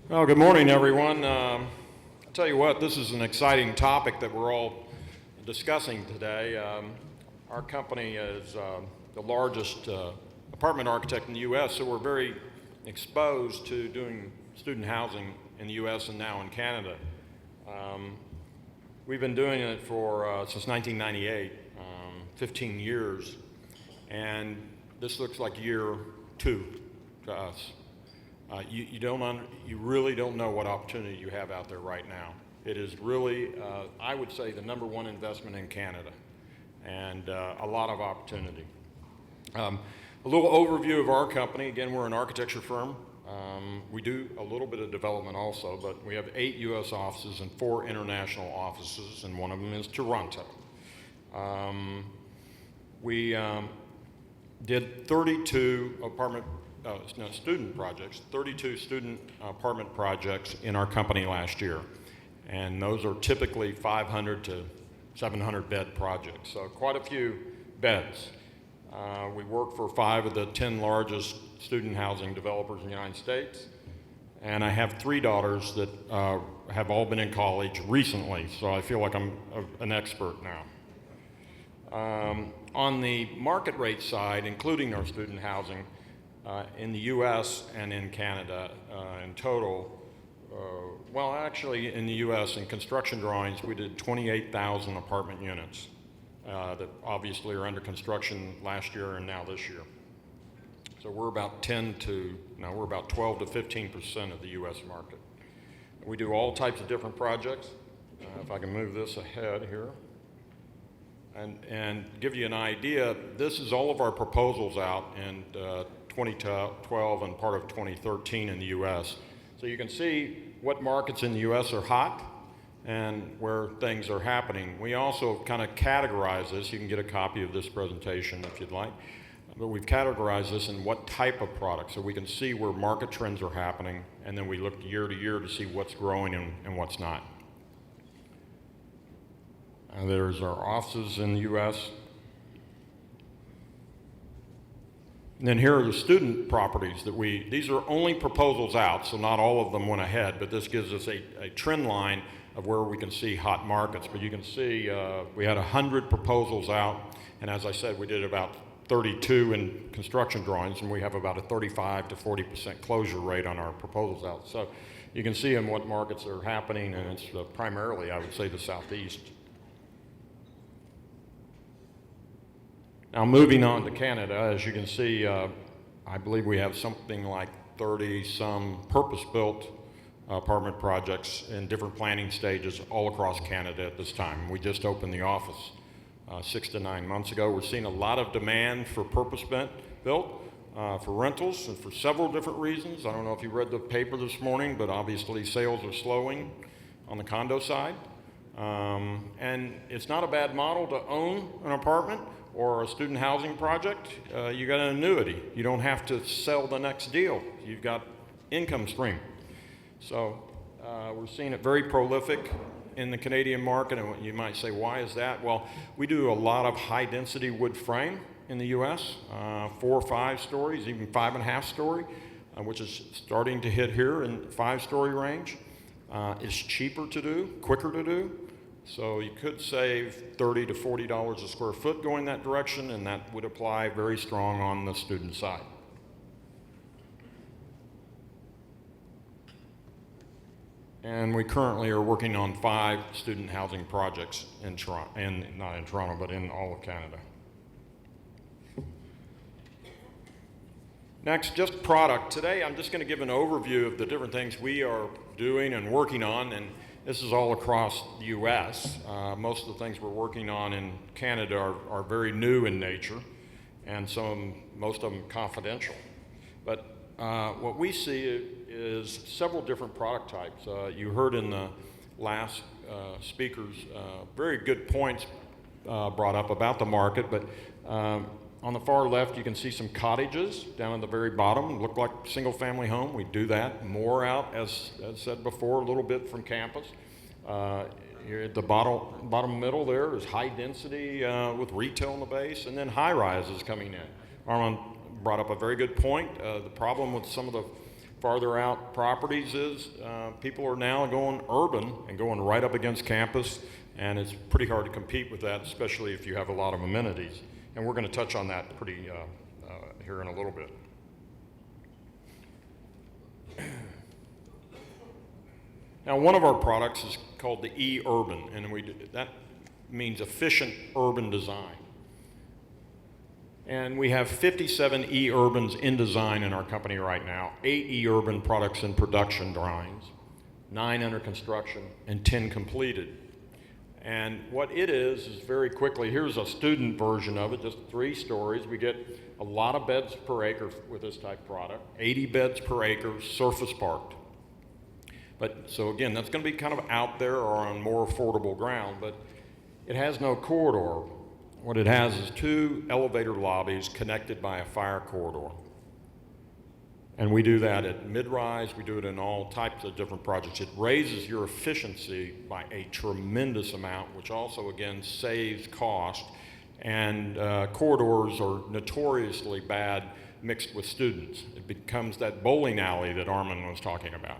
Well, good morning, everyone. I'll tell you what, this is an exciting topic that we're all discussing today. Our company is the largest apartment architect in the U.S., so we're very exposed to doing student housing in the U.S. and now in Canada. We've been doing it for since 1998, 15 years, and this looks like year 2 to us. You really don't know what opportunity you have out there right now. It is really, I would say, the #1 investment in Canada, and a lot of opportunity. A little overview of our company. Again, we're an architecture firm. We do a little bit of development also, but we have 8 U.S. offices and 4 international offices, and one of them is Toronto. We did 32 student projects, 32 student apartment projects in our company last year. And those are typically 500 to 700 bed projects, so quite a few beds. We work for 5 of the 10 largest student housing developers in the United States. And I have 3 daughters that have all been in college recently, so I feel like I'm an expert now. On the market rate side, including our student housing, in the U.S. and in Canada in total, well, actually in the U.S. in construction drawings, we did 28,000 apartment units that obviously are under construction last year and now this year. So we're about 12 to 15% of the U.S. market. We do all types of different projects. If I can move this ahead here. And give you an idea, this is all of our proposals out in 2012 and part of 2013 in the U.S. So you can see what markets in the U.S. are hot and where things are happening. We also kind of categorize this. You can get a copy of this presentation if you'd like. But we've categorized this in what type of product, so we can see where market trends are happening, and then we look year to year to see what's growing and what's not. There's our offices in the U.S. And then here are the student properties that these are only proposals out, so not all of them went ahead, but this gives us a trend line of where we can see hot markets. But you can see we had 100 proposals out, and as I said, we did about 32 in construction drawings, and we have about a 35 to 40% closure rate on our proposals out. So you can see in what markets are happening, and it's primarily, I would say, the Southeast. Now moving on to Canada, as you can see, I believe we have something like 30-some purpose-built apartment projects in different planning stages all across Canada at this time. We just opened the office 6 to 9 months ago. We're seeing a lot of demand for purpose-built for rentals and for several different reasons. I don't know if you read the paper this morning, but obviously sales are slowing on the condo side. And it's not a bad model to own an apartment or a student housing project. You got an annuity. You don't have to sell the next deal. You've got income stream. So we're seeing it very prolific in the Canadian market, and you might say, why is that? Well, we do a lot of high-density wood frame in the U.S., 4 or 5 stories, even 5.5 story, which is starting to hit here in 5-story range. It's cheaper to do, quicker to do, so you could save $30 to $40 a square foot going that direction, and that would apply very strong on the student side. And we currently are working on 5 student housing projects in Toronto, and not in Toronto, but in all of Canada. Next, just product. Today, I'm just going to give an overview of the different things we are doing and working on, and this is all across the U.S. Most of the things we're working on in Canada are very new in nature, and most of them confidential. But what we see is several different product types. You heard in the last speakers very good points brought up about the market, but on the far left you can see some cottages down at the very bottom, look like single family home. We do that more out, as said before, a little bit from campus. Here at the bottom middle there is high density with retail in the base, and then high rises coming in. Armand brought up a very good point. The problem with some of the farther out properties is people are now going urban and going right up against campus, and it's pretty hard to compete with that, especially if you have a lot of amenities. And we're going to touch on that here in a little bit. Now, one of our products is called the EUrban, and that means efficient urban design. And we have 57 EUrbans in design in our company right now, 8 EUrban products in production drawings, 9 under construction, and 10 completed. And what it is very quickly, here's a student version of it, just 3 stories. We get a lot of beds per acre with this type of product, 80 beds per acre, surface parked. So again, that's going to be kind of out there or on more affordable ground, but it has no corridor. What it has is 2 elevator lobbies connected by a fire corridor. And we do that at mid-rise, we do it in all types of different projects. It raises your efficiency by a tremendous amount, which also, again, saves cost. And corridors are notoriously bad mixed with students. It becomes that bowling alley that Armin was talking about.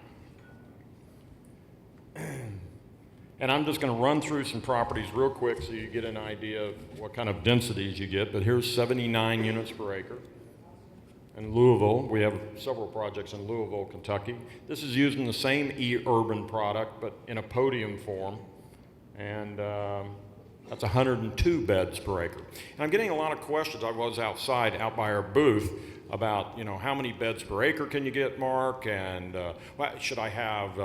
And I'm just going to run through some properties real quick so you get an idea of what kind of densities you get. But here's 79 units per acre. In Louisville, we have several projects in Louisville, Kentucky. This is using the same EUrban product, but in a podium form. And that's 102 beds per acre. And I'm getting a lot of questions. I was outside, out by our booth, about, how many beds per acre can you get, Mark? And should I have,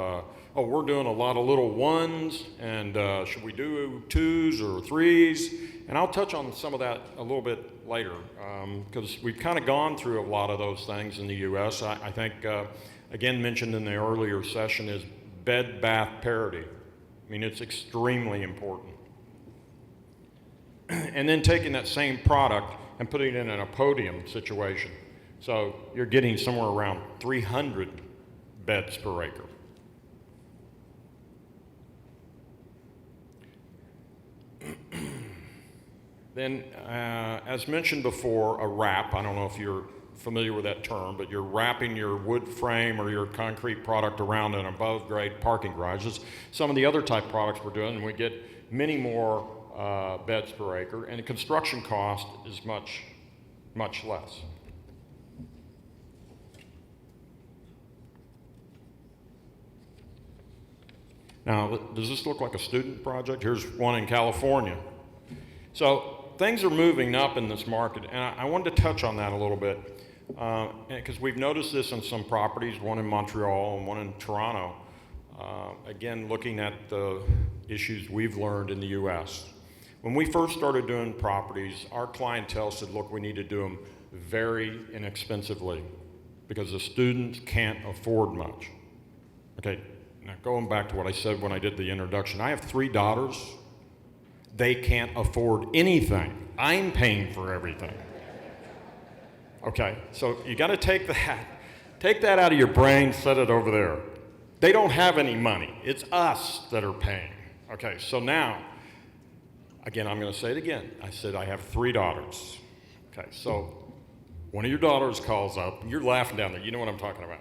we're doing a lot of little ones, and should we do 2s or 3s? And I'll touch on some of that a little bit later, because we've kind of gone through a lot of those things in the U.S. I think, again, mentioned in the earlier session is bed-bath parity. I mean, it's extremely important. And then taking that same product and putting it in a podium situation. So you're getting somewhere around 300 beds per acre. Then, as mentioned before, a wrap. I don't know if you're familiar with that term, but you're wrapping your wood frame or your concrete product around an above-grade parking garage. It's some of the other type products we're doing, and we get many more beds per acre, and the construction cost is much, much less. Now, does this look like a student project? Here's one in California. So things are moving up in this market, and I wanted to touch on that a little bit, because we've noticed this in some properties, one in Montreal and one in Toronto. Again, looking at the issues we've learned in the U.S. When we first started doing properties, our clientele said, look, we need to do them very inexpensively because the students can't afford much. Okay, now going back to what I said when I did the introduction, I have 3 daughters. They can't afford anything. I'm paying for everything. Okay, so you got to take that out of your brain, set it over there. They don't have any money. It's us that are paying. Okay, so now, again, I'm going to say it again. I said I have 3 daughters. Okay, so one of your daughters calls up. You're laughing down there. You know what I'm talking about.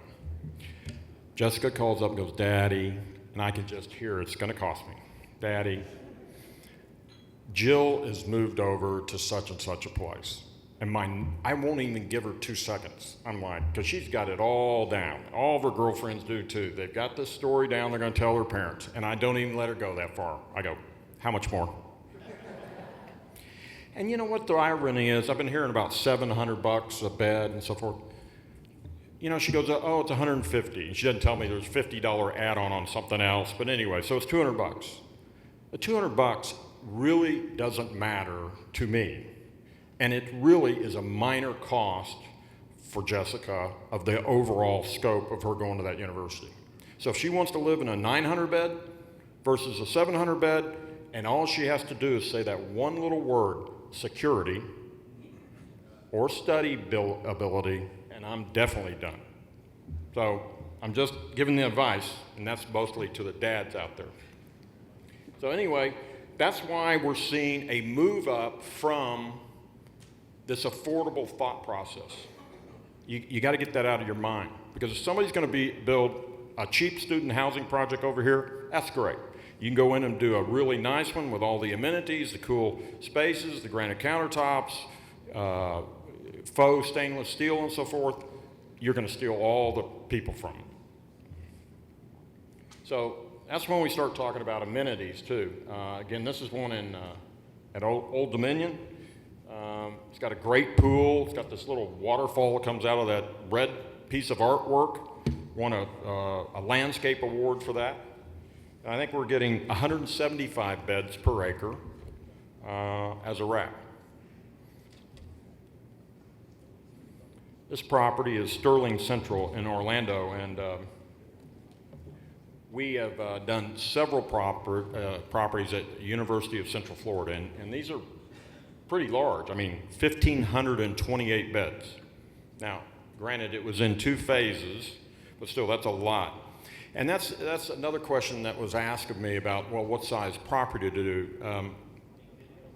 Jessica calls up and goes, Daddy, and I can just hear it's going to cost me. Daddy, Jill is moved over to such and such a place. And I won't even give her 2 seconds. I'm like, because she's got it all down. All of her girlfriends do too. They've got this story down, they're going to tell their parents. And I don't even let her go that far. I go, how much more? And you know what the irony is? I've been hearing about $700 a bed and so forth. She goes, oh, it's $150. And she doesn't tell me there's a $50 add-on on something else. But anyway, so it's $200. The $200 really doesn't matter to me. And it really is a minor cost for Jessica of the overall scope of her going to that university. So if she wants to live in a 900 bed versus a 700 bed, and all she has to do is say that one little word, security, or study ability, and I'm definitely done. So I'm just giving the advice, and that's mostly to the dads out there. So anyway, that's why we're seeing a move up from this affordable thought process. You got to get that out of your mind, because if somebody's going to build a cheap student housing project over here, that's great. You can go in and do a really nice one with all the amenities, the cool spaces, the granite countertops, faux stainless steel and so forth. You're going to steal all the people from it. So that's when we start talking about amenities too. Again, this is one at Old Dominion. It's got a great pool. It's got this little waterfall that comes out of that red piece of artwork. Won a landscape award for that. And I think we're getting 175 beds per acre as a wrap. This property is Sterling Central in Orlando, and we have done several properties at the University of Central Florida, and these are pretty large. I mean, 1,528 beds. Now, granted, it was in 2 phases, but still, that's a lot. And that's another question that was asked of me about, well, what size property to do.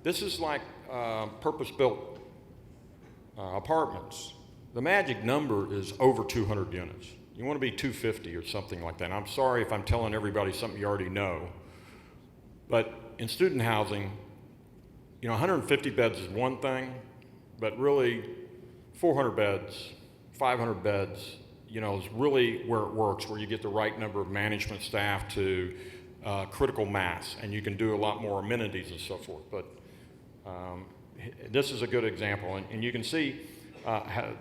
This is like purpose-built apartments. The magic number is over 200 units. You want to be 250 or something like that. And I'm sorry if I'm telling everybody something you already know, but in student housing, 150 beds is one thing, but really 400 beds, 500 beds, is really where it works, where you get the right number of management staff to critical mass, and you can do a lot more amenities and so forth. But this is a good example, and you can see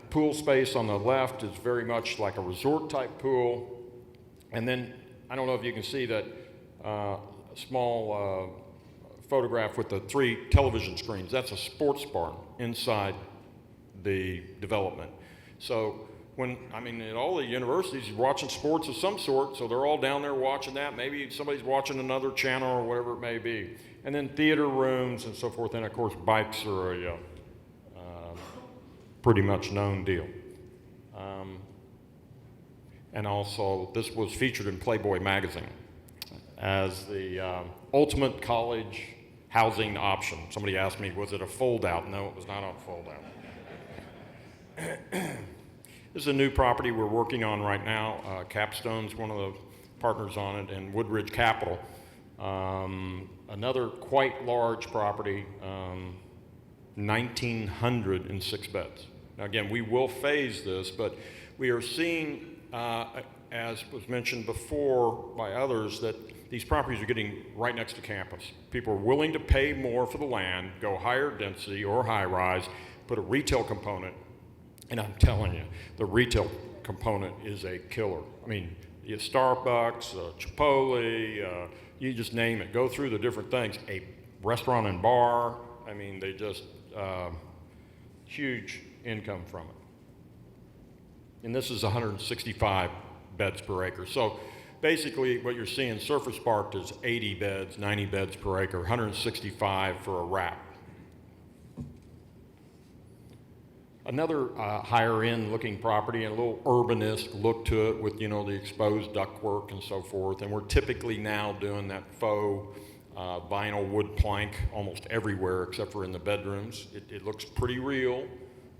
pool space on the left is very much like a resort type pool, and then I don't know if you can see that small photograph with the 3 television screens. That's a sports barn inside the development. So at all the universities, you're watching sports of some sort, so they're all down there watching that. Maybe somebody's watching another channel or whatever it may be. And then theater rooms and so forth, and of course bikes are a pretty much known deal. And also, this was featured in Playboy magazine as the ultimate college housing option. Somebody asked me, was it a fold-out? No, it was not a fold-out. This is a new property we're working on right now. Capstone's one of the partners on it, and Woodridge Capital. Another quite large property, 1,906 beds. Now again, we will phase this, but we are seeing, as was mentioned before by others, that these properties are getting right next to campus. People are willing to pay more for the land, go higher density or high rise, put a retail component, and I'm telling you, the retail component is a killer. I mean, you have Starbucks, Chipotle, you just name it. Go through the different things. A restaurant and bar, I mean, they just, huge income from it. And this is 165 beds per acre. So basically what you're seeing surface parked is 80 beds, 90 beds per acre, 165 for a wrap. Another higher end looking property, and a little urbanist look to it with, the exposed ductwork and so forth. And we're typically now doing that faux vinyl wood plank almost everywhere except for in the bedrooms. It looks pretty real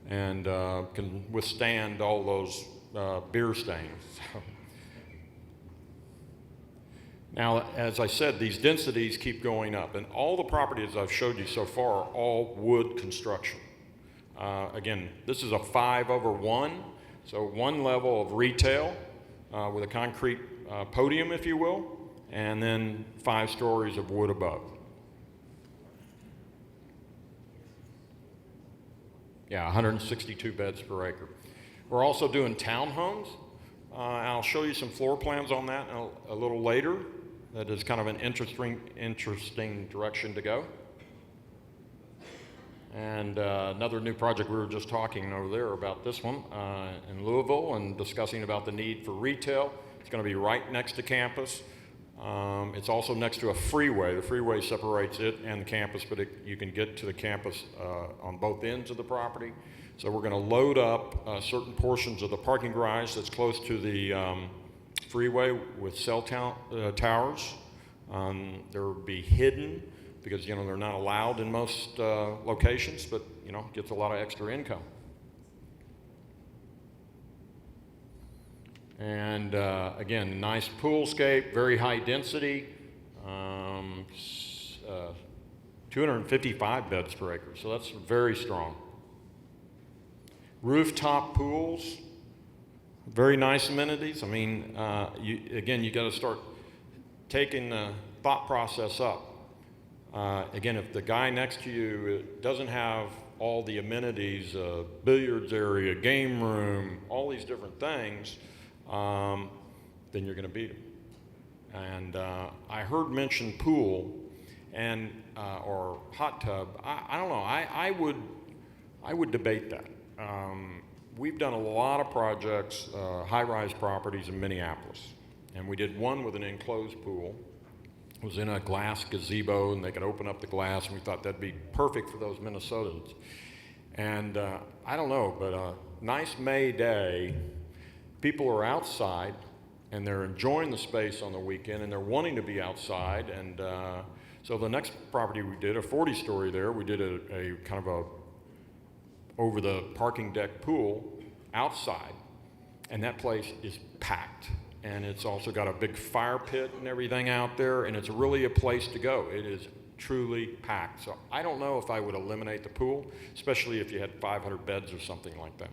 and can withstand all those beer stains. Now, as I said, these densities keep going up, and all the properties I've showed you so far are all wood construction. Again, this is a 5/1, so one level of retail with a concrete podium, if you will, and then 5 stories of wood above. Yeah, 162 beds per acre. We're also doing townhomes. I'll show you some floor plans on that a little later. That is kind of an interesting direction to go. And another new project, we were just talking over there about this one in Louisville and discussing about the need for retail. It's going to be right next to campus. It's also next to a freeway. The freeway separates it and the campus, but you can get to the campus on both ends of the property. So we're going to load up certain portions of the parking garage that's close to the freeway with cell towers. They'll be hidden because, they're not allowed in most locations, but, gets a lot of extra income. And again, nice poolscape, very high density, 255 beds per acre, so that's very strong. Rooftop pools, very nice amenities. I mean, you got to start taking the thought process up. Again, if the guy next to you doesn't have all the amenities, billiards area, game room, all these different things, then you're going to beat him. And I heard mention pool and or hot tub. I don't know. I would debate that. We've done a lot of projects, high-rise properties in Minneapolis, and we did one with an enclosed pool. It was in a glass gazebo, and they could open up the glass, and we thought that'd be perfect for those Minnesotans. And I don't know, but a nice May day, people are outside, and they're enjoying the space on the weekend, and they're wanting to be outside. And so the next property we did, a 40-story there, we did a kind of a over the parking deck pool outside, and that place is packed. And it's also got a big fire pit and everything out there, and it's really a place to go. It is truly packed. So I don't know if I would eliminate the pool, especially if you had 500 beds or something like that.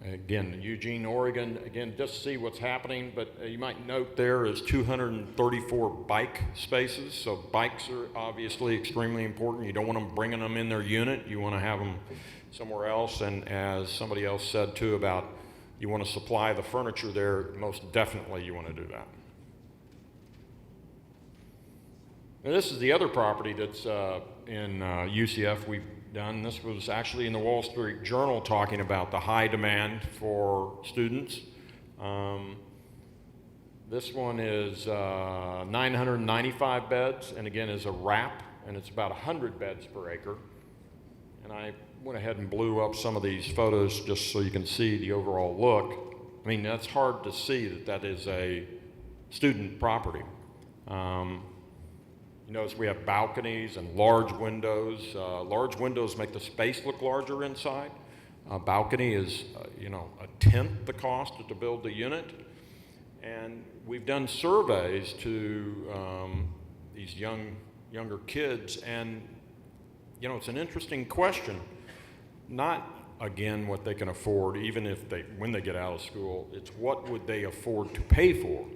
Again, Eugene, Oregon, again, just see what's happening, but you might note there is 234 bike spaces, so bikes are obviously extremely important. You don't want them bringing them in their unit. You want to have them somewhere else, and as somebody else said too about you want to supply the furniture there, most definitely you want to do that. Now this is the other property that's in UCF we've done. This was actually in the Wall Street Journal talking about the high demand for students. This one is 995 beds, and again is a wrap, and it's about 100 beds per acre. And I went ahead and blew up some of these photos just so you can see the overall look. I mean, that's hard to see that is a student property. You notice we have balconies and large windows. Large windows make the space look larger inside. A balcony is, a tenth the cost to build the unit. And we've done surveys to these younger kids, and it's an interesting question. Not again what they can afford, even if when they get out of school. It's what would they afford to pay for.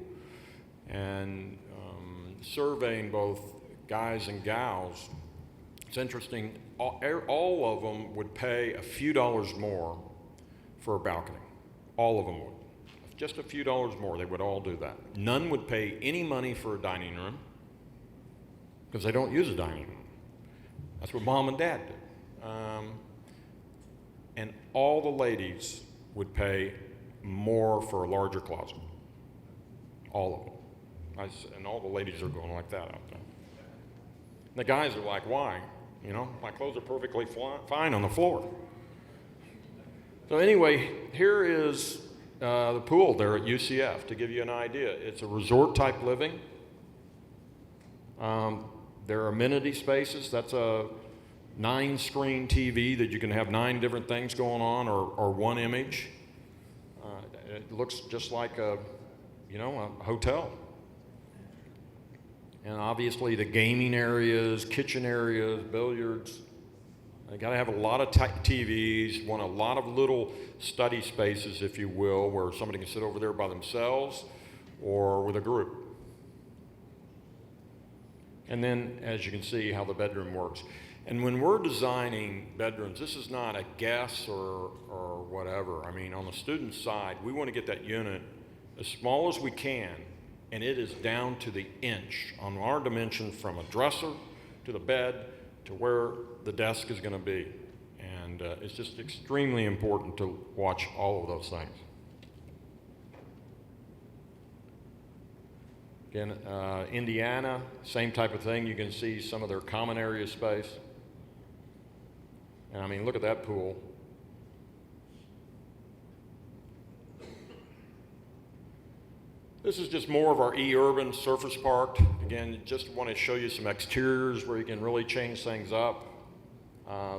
And surveying both guys and gals, it's interesting. All of them would pay a few dollars more for a balcony. All of them would. Just a few dollars more, they would all do that. None would pay any money for a dining room because they don't use a dining room. That's what mom and dad did. And all the ladies would pay more for a larger closet. All of them. And all the ladies are going like that out there. And the guys are like, why? My clothes are perfectly fine on the floor. So anyway, here is the pool there at UCF to give you an idea. It's a resort type living. There are amenity spaces. That's a 9-screen TV that you can have 9 different things going on, or one image. It looks just like a hotel. And obviously the gaming areas, kitchen areas, billiards. You got to have a lot of TVs, want a lot of little study spaces, if you will, where somebody can sit over there by themselves or with a group. And then, as you can see, how the bedroom works. And when we're designing bedrooms, this is not a guess or whatever. I mean, on the student side, we want to get that unit as small as we can, and it is down to the inch on our dimension from a dresser to the bed to where the desk is going to be. And it's just extremely important to watch all of those things. Again, Indiana, same type of thing. You can see some of their common area space. And I mean, look at that pool. This is just more of our EUrban surface park. Again, just want to show you some exteriors where you can really change things up.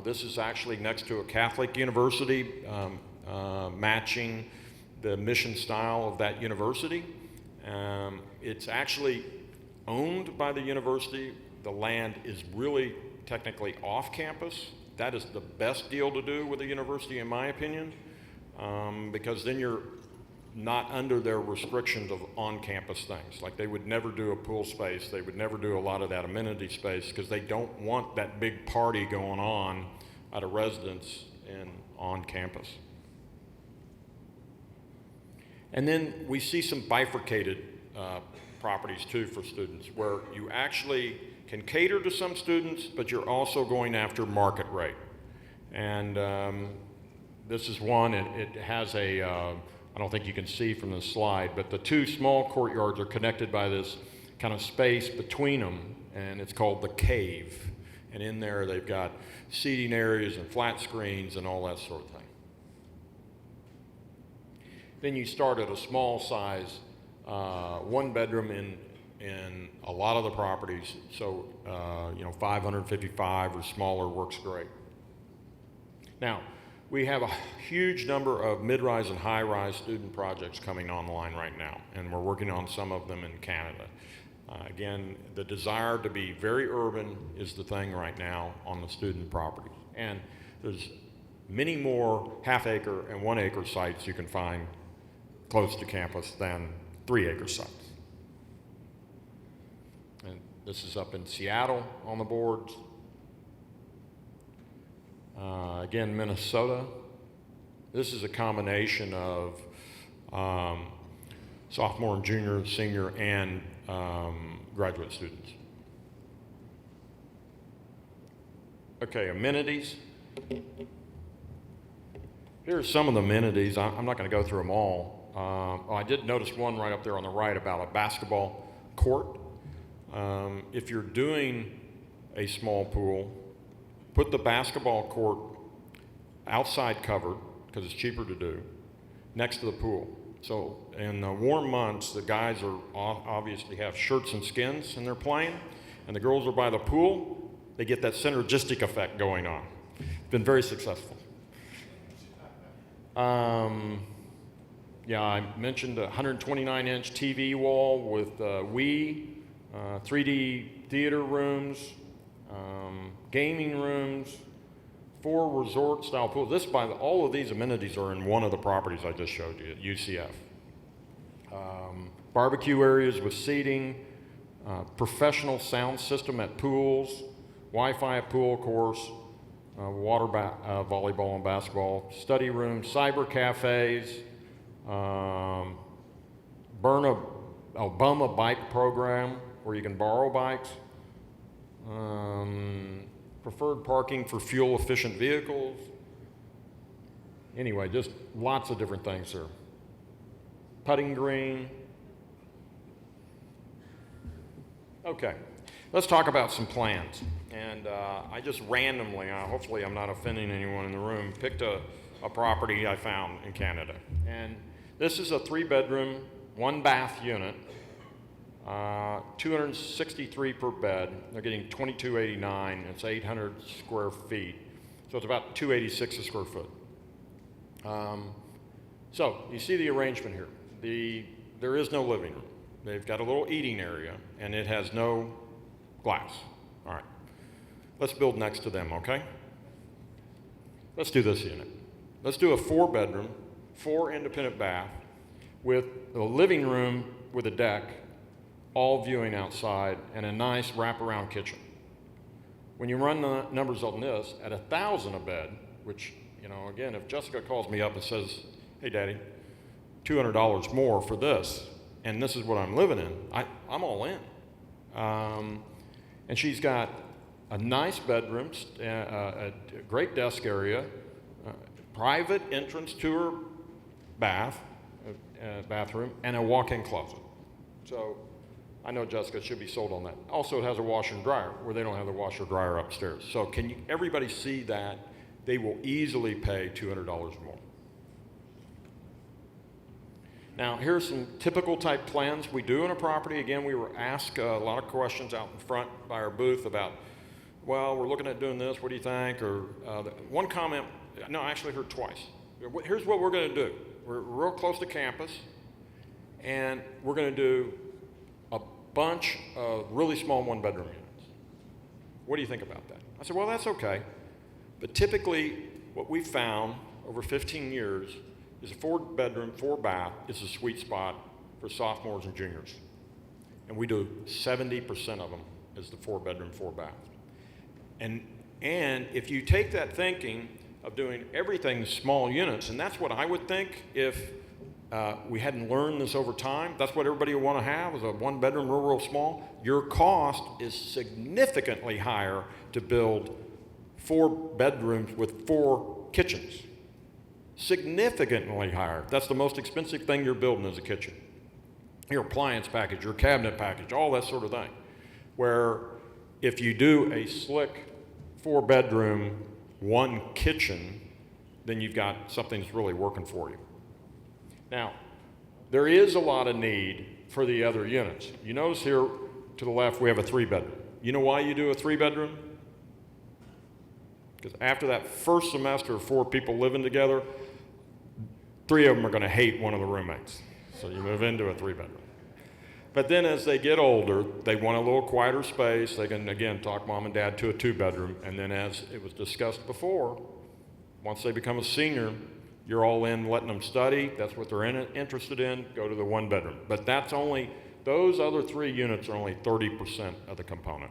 This is actually next to a Catholic university, matching the mission style of that university. It's actually owned by the university. The land is really technically off campus. That is the best deal to do with a university, in my opinion, because then you're not under their restrictions of on-campus things. Like they would never do a pool space, they would never do a lot of that amenity space because they don't want that big party going on at a residence and on campus. And then we see some bifurcated properties too for students where you actually can cater to some students, but you're also going after market rate. And this is one, it has a, I don't think you can see from the slide, but the two small courtyards are connected by this kind of space between them, and it's called the cave. And in there they've got seating areas and flat screens and all that sort of thing. Then you start at a small size, one bedroom in a lot of the properties, so 555 or smaller works great. Now, we have a huge number of mid-rise and high-rise student projects coming online right now, and we're working on some of them in Canada. Again, the desire to be very urban is the thing right now on the student properties. And there's many more half-acre and one-acre sites you can find close to campus than 3-acre sites. And this is up in Seattle on the boards. Again, Minnesota. This is a combination of sophomore and junior, senior, and graduate students. Okay, amenities. Here are some of the amenities. I'm not going to go through them all. I did notice one right up there on the right about a basketball court. If you're doing a small pool, put the basketball court outside covered, because it's cheaper to do, next to the pool. So in the warm months, the guys are obviously have shirts and skins and they're playing, and the girls are by the pool. They get that synergistic effect going on. It's been very successful. Yeah, I mentioned a 129-inch TV wall with Wii, 3D theater rooms, gaming rooms, 4 resort-style pools. All of these amenities are in one of the properties I just showed you at UCF. Barbecue areas with seating, professional sound system at pools, Wi-Fi at pool course, water volleyball and basketball, study rooms, cyber cafes, Bum a Bike program where you can borrow bikes, preferred parking for fuel-efficient vehicles. Anyway, just lots of different things there. Putting green. Okay, let's talk about some plans. And I just randomly, hopefully I'm not offending anyone in the room, picked a property I found in Canada. And this is a 3-bedroom, 1-bath unit, 263 per bed. They're getting $22.89. It's 800 square feet. So it's about $286 a square foot. So you see the arrangement here. There is no living room. They've got a little eating area, and it has no glass. All right. Let's build next to them, okay? Let's do this unit. Let's do a 4-bedroom, 4 independent bath with a living room with a deck, all viewing outside, and a nice wraparound kitchen. When you run the numbers on this, at $1,000 a bed, which, again, if Jessica calls me up and says, hey, Daddy, $200 more for this, and this is what I'm living in, I'm all in. And she's got a nice bedroom, a great desk area, private entrance to her bathroom, and a walk-in closet. So I know Jessica should be sold on that. Also, it has a washer and dryer where they don't have the washer and dryer upstairs. So everybody see that? They will easily pay $200 more. Now, here's some typical type plans we do in a property. Again, we were asked a lot of questions out in front by our booth about well, we're looking at doing this, what do you think? Or one comment, no, I actually heard twice. Here's what we're going to do. We're real close to campus, and we're going to do a bunch of really small one-bedroom units. What do you think about that? I said, well, that's okay. But typically, what we've found over 15 years is a 4-bedroom, 4-bath is a sweet spot for sophomores and juniors. And we do 70% of them as the 4-bedroom, 4-bath. And if you take that thinking of doing everything small units, and that's what I would think if we hadn't learned this over time, that's what everybody would want to have, is a 1-bedroom, real small. Your cost is significantly higher to build 4 bedrooms with 4 kitchens. Significantly higher. That's the most expensive thing you're building is a kitchen. Your appliance package, your cabinet package, all that sort of thing. Where if you do a slick 4-bedroom, 1 kitchen, then you've got something that's really working for you. Now, there is a lot of need for the other units. You notice here to the left we have a 3-bedroom. You know why you do a 3-bedroom? Because after that first semester of 4 people living together, 3 of them are going to hate one of the roommates. So you move into a 3-bedroom. But then as they get older, they want a little quieter space. They can, again, talk mom and dad to a 2-bedroom. And then as it was discussed before, once they become a senior, you're all in letting them study. That's what they're interested in. Go to the 1-bedroom. But that's only, those other 3 units are only 30% of the component.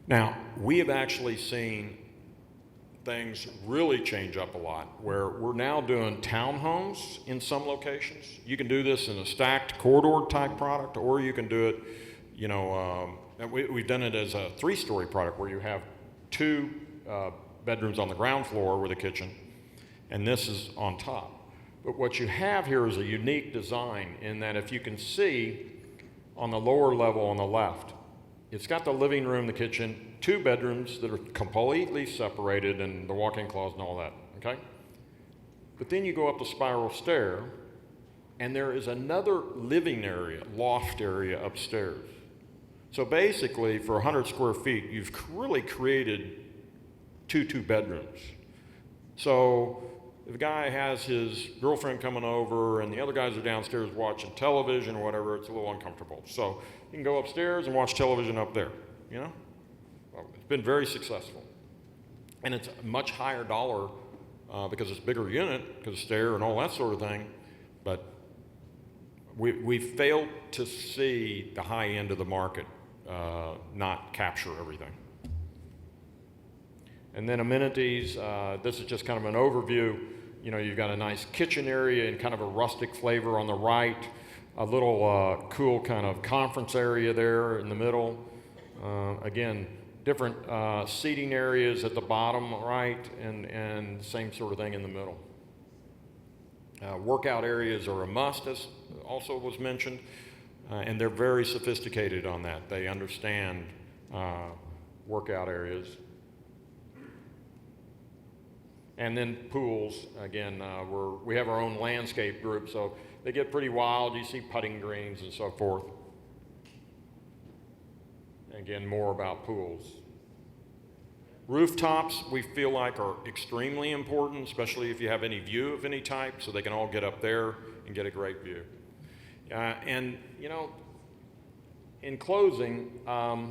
Now, we have actually seen things really change up a lot, where we're now doing townhomes in some locations. You can do this in a stacked corridor type product, or you can do it, you know, we've done it as a 3-story product where you have 2 bedrooms on the ground floor with a kitchen, and this is on top. But what you have here is a unique design in that if you can see on the lower level on the left, it's got the living room, the kitchen, 2 bedrooms that are completely separated and the walk-in closet and all that, okay? But then you go up the spiral stair and there is another living area, loft area upstairs. So basically for 100 square feet, you've really created 2 bedrooms. So if a guy has his girlfriend coming over and the other guys are downstairs watching television or whatever, it's a little uncomfortable. So you can go upstairs and watch television up there, you know? Well, it's been very successful. And it's a much higher dollar because it's a bigger unit, because stair and all that sort of thing. But we failed to see the high end of the market not capture everything. And then amenities, this is just kind of an overview. You know, you've got a nice kitchen area and kind of a rustic flavor on the right, a little cool kind of conference area there in the middle. Again, different seating areas at the bottom right, and same sort of thing in the middle. Workout areas are a must, as also was mentioned, and they're very sophisticated on that. They understand workout areas. And then pools, again, we have our own landscape group, so they get pretty wild. You see putting greens and so forth. Again, more about pools. Rooftops, we feel like are extremely important, especially if you have any view of any type, so they can all get up there and get a great view. And, you know, in closing, I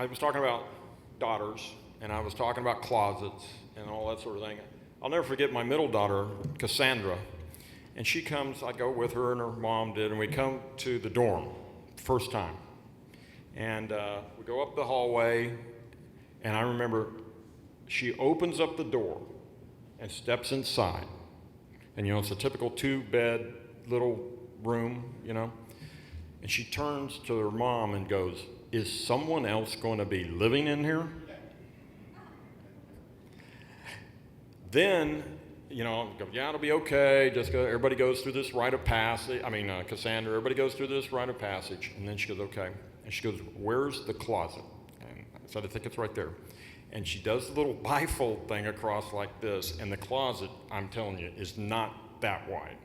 was talking about daughters, and I was talking about closets and all that sort of thing. I'll never forget my middle daughter, Cassandra, and she comes, I go with her and her mom did, and we come to the dorm, first time. And we go up the hallway, and I remember she opens up the door and steps inside. And, you know, it's a typical 2-bed little room, you know. And she turns to her mom and goes, "Is someone else going to be living in here?" Then, you know, go, yeah, it'll be okay. Just go. Everybody goes through this rite of passage. Cassandra, everybody goes through this rite of passage. And then she goes, okay. And she goes, "Where's the closet?" And I said, "I think it's right there." And she does the little bifold thing across like this. And the closet, I'm telling you, is not that wide.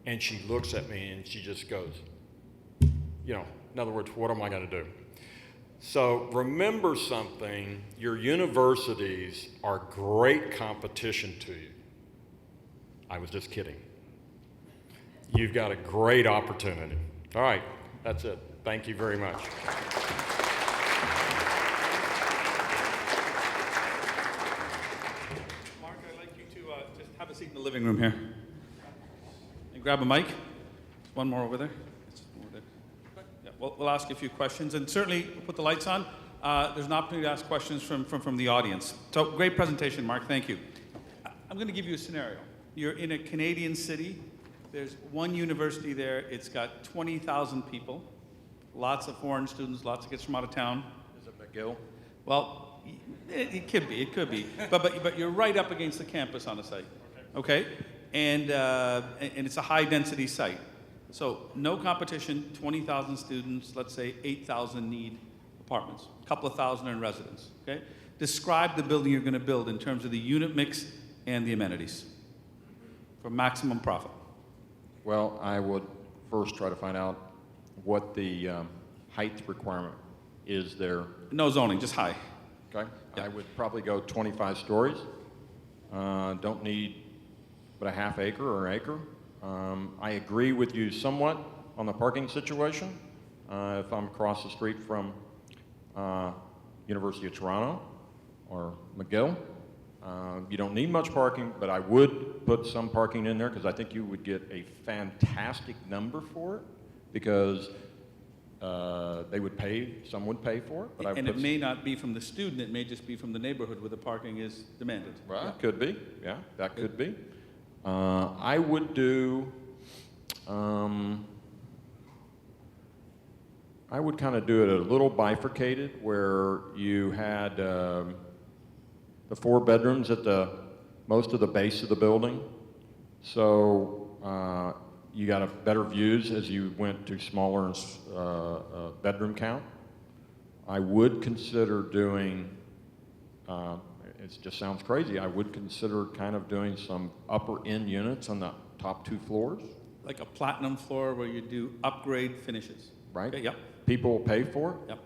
And she looks at me and she just goes, you know, In other words, what am I going to do? So remember something, your universities are great competition to you. I was just kidding. You've got a great opportunity. All right, that's it. Thank you very much. Mark, I'd like you to just have a seat in the living room here. And grab a mic. One more over there. Yeah, we'll ask you a few questions, and certainly we'll put the lights on. There's an opportunity to ask questions from the audience. So great presentation, Mark. Thank you. I'm going to give you a scenario. You're in a Canadian city. There's one university there. It's got 20,000 people, lots of foreign students, lots of kids from out of town. Is it McGill? Well, it could be. But you're right up against the campus on the site, okay? And it's a high-density site. So no competition, 20,000 students, let's say 8,000 need apartments, a couple of thousand are in residence, okay? Describe the building you're going to build in terms of the unit mix and the amenities for maximum profit. Well, I would first try to find out what the height requirement is there. No zoning, just high. Okay. Yeah. I would probably go 25 stories. Don't need but a half acre or an acre. I agree with you somewhat on the parking situation. If I'm across the street from University of Toronto or McGill, you don't need much parking, but I would put some parking in there because I think you would get a fantastic number for it because they would pay, some would pay for it. But And it may not be from the student, it may just be from the neighborhood where the parking is demanded. Well, it could be, yeah, that could be. I would do, I would kind of do it a little bifurcated where you had the 4 bedrooms at most of the base of the building. So you got a better views as you went to smaller bedroom count. I would consider doing, it just sounds crazy, I would consider kind of doing some upper end units on the top 2 floors. Like a platinum floor where you do upgrade finishes. Right? Okay, yep. People will pay for it. Yep.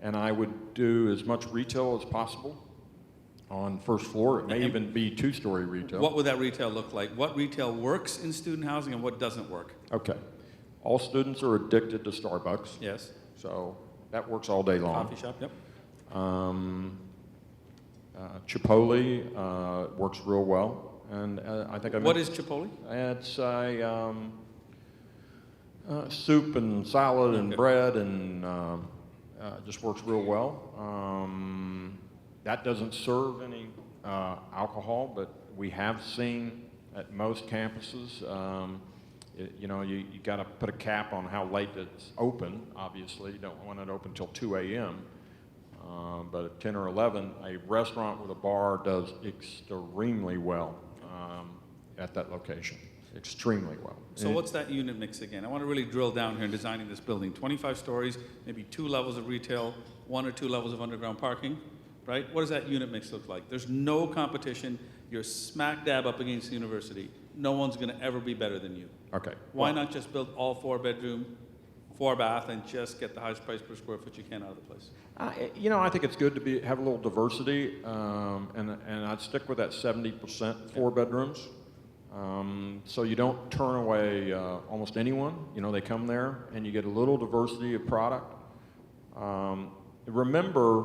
And I would do as much retail as possible on first floor. It may even be 2-story retail. What would that retail look like? What retail works in student housing and what doesn't work? Okay. All students are addicted to Starbucks. Yes. So that works all day long. Coffee shop, yep. Chipotle works real well. And I think What is Chipotle? It's a soup and salad and bread and just works real well. That doesn't serve any alcohol, but we have seen at most campuses, you got to put a cap on how late it's open. Obviously, you don't want it open until 2 a.m. But at 10 or 11, a restaurant with a bar does extremely well at that location. Extremely well. So what's that unit mix again? I want to really drill down here in designing this building. 25 stories, maybe 2 levels of retail, 1 or 2 levels of underground parking, right? What does that unit mix look like? There's no competition. You're smack dab up against the university. No one's going to ever be better than you. Okay. Why not just build all 4 bedroom, 4 bath, and just get the highest price per square foot you can out of the place? I think it's good to have a little diversity, and I'd stick with that 70% 4 bedrooms. So you don't turn away almost anyone. They come there and you get a little diversity of product. Remember,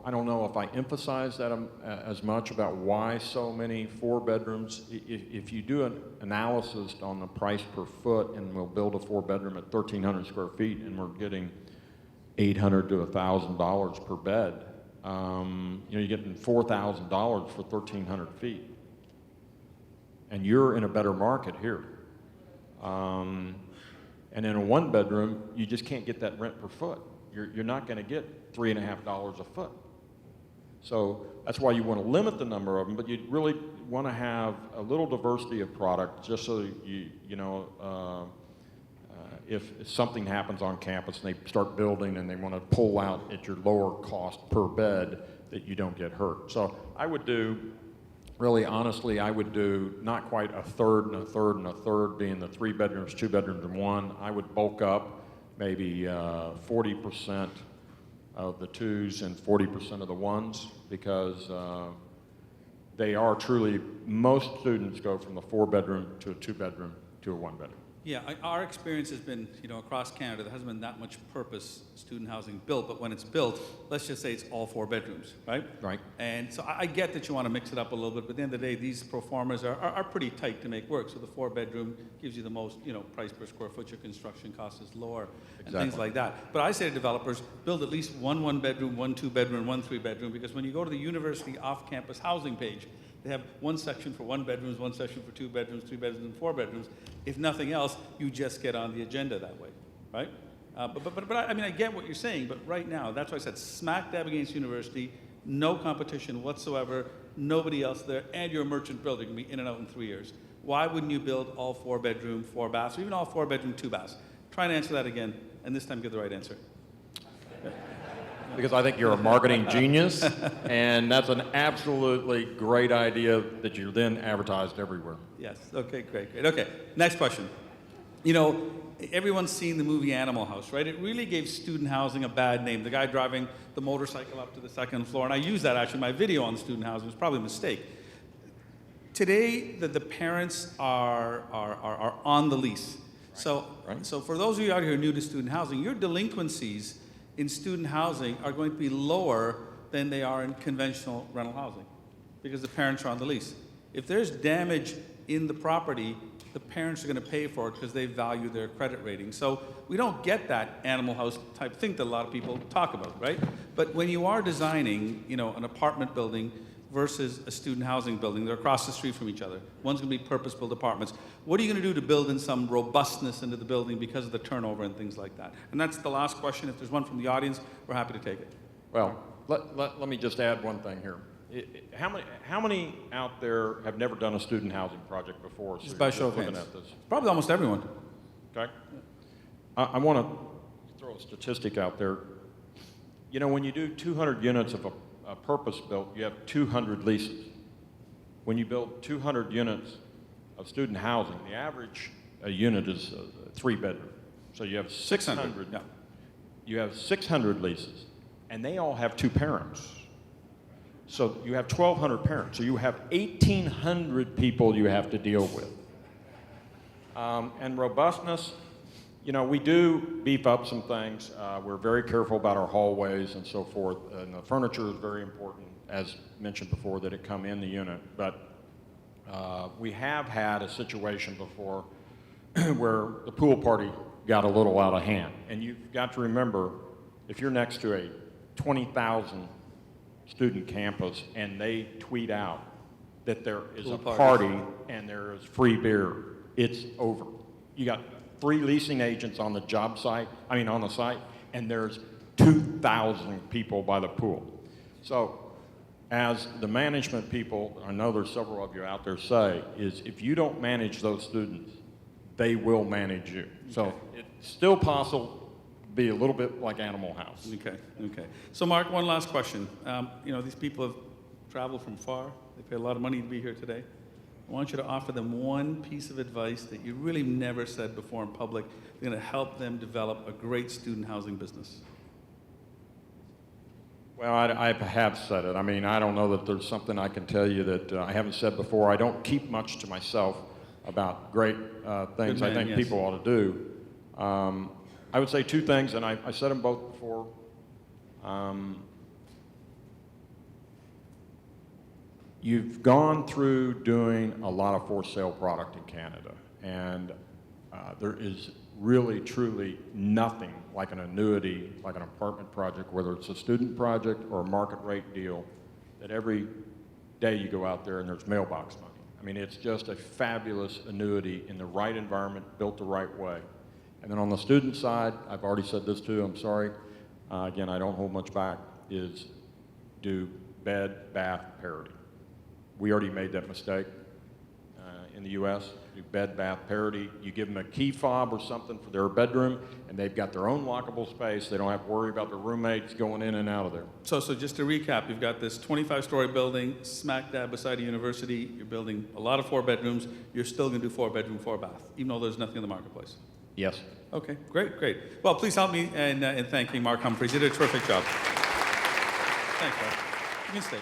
I don't know if I emphasize that as much about why so many 4 bedrooms. If you do an analysis on the price per foot and we'll build a 4 bedroom at 1,300 square feet and we're getting $800 to $1,000 per bed, you're getting $4,000 for 1,300 feet. And you're in a better market here. And in a 1 bedroom, you just can't get that rent per foot. You're not going to get $3.50 a foot. So that's why you want to limit the number of them, but you really want to have a little diversity of product just so if something happens on campus and they start building and they want to pull out at your lower cost per bed, that you don't get hurt. So I would do really, honestly, I would do not quite a third and a third and a third, being the 3 bedrooms, 2 bedrooms, and 1. I would bulk up maybe 40% of the 2s and 40% of the 1s, because they are truly, most students go from the 4-bedroom to a 2-bedroom to a 1-bedroom. Yeah, our experience has been, across Canada, there hasn't been that much purpose student housing built, but when it's built, let's just say it's all 4 bedrooms, right? Right. And so I get that you want to mix it up a little bit, but at the end of the day, these pro formas are pretty tight to make work. So the 4-bedroom gives you the most, price per square foot, your construction cost is lower, and things like that. But I say to developers, build at least one 1-bedroom, one 2-bedroom, one 3-bedroom, because when you go to the university off-campus housing page, they have one section for 1 bedrooms, one section for 2 bedrooms, 3 bedrooms, and 4 bedrooms. If nothing else, you just get on the agenda that way, right? But I mean, I get what you're saying, but right now, that's why I said smack dab against university, no competition whatsoever, nobody else there, and you're a merchant builder, you can be in and out in 3 years. Why wouldn't you build all 4-bedroom, 4 baths, or even all 4-bedroom, 2 baths? Try and answer that again, and this time give the right answer. Because I think you're a marketing genius, and that's an absolutely great idea that you're then advertised everywhere. Yes, okay, great. Okay, next question. Everyone's seen the movie Animal House, right? It really gave student housing a bad name. The guy driving the motorcycle up to the 2nd floor, and I used that actually in my video on student housing. It was probably a mistake. Today, the parents are on the lease. Right. So for those of you out here new to student housing, your delinquencies in student housing are going to be lower than they are in conventional rental housing because the parents are on the lease. If there's damage in the property, the parents are going to pay for it because they value their credit rating. So we don't get that Animal House type thing that a lot of people talk about, right? But when you are designing, an apartment building versus a student housing building, they're across the street from each other. One's going to be purpose-built apartments. What are you going to do to build in some robustness into the building because of the turnover and things like that? And that's the last question. If there's one from the audience, we're happy to take it. Well, let me just add one thing here. How many out there have never done a student housing project before? Just by show of hands. At this? Probably almost everyone. Okay. I want to throw a statistic out there. When you do 200 units of a purpose-built, you have 200 leases. When you build 200 units of student housing, the average unit is 3-bedroom. So you have 600. Yeah. You have 600 leases, and they all have 2 parents. So you have 1,200 parents. So you have 1,800 people you have to deal with. And robustness, we do beef up some things. We're very careful about our hallways and so forth. And the furniture is very important, as mentioned before, that it come in the unit. But we have had a situation before where the pool party got a little out of hand. And you've got to remember, if you're next to a 20,000 student campus and they tweet out that there is a party and there is free beer, it's over. You got 3 leasing agents on the on the site, and there's 2,000 people by the pool. So as the management people, I know there's several of you out there say, is if you don't manage those students, they will manage you. So it's still possible to be a little bit like Animal House. Okay. So Mark, one last question. These people have traveled from far. They paid a lot of money to be here today. I want you to offer them one piece of advice that you really never said before in public. They're going to help them develop a great student housing business. Well, I have said it. I don't know that there's something I can tell you that I haven't said before. I don't keep much to myself about great things I think people ought to do. I would say 2 things, and I said them both before. You've gone through doing a lot of for-sale product in Canada, and there is really, truly nothing like an annuity, like an apartment project, whether it's a student project or a market rate deal, that every day you go out there and there's mailbox money. It's just a fabulous annuity in the right environment, built the right way. And then on the student side, I've already said this too, I'm sorry. Again, I don't hold much back, is do bed, bath parity. We already made that mistake in the U.S. do bed bath parity. You give them a key fob or something for their bedroom, and they've got their own lockable space. They don't have to worry about their roommates going in and out of there. So just to recap, you've got this 25-story building smack dab beside a university. You're building a lot of 4 bedrooms. You're still going to do 4-bedroom, 4-bath, even though there's nothing in the marketplace. Yes. Okay, great. Well, please help me in thanking Mark Humphreys. You did a terrific job. Thanks, Mark. You can stay.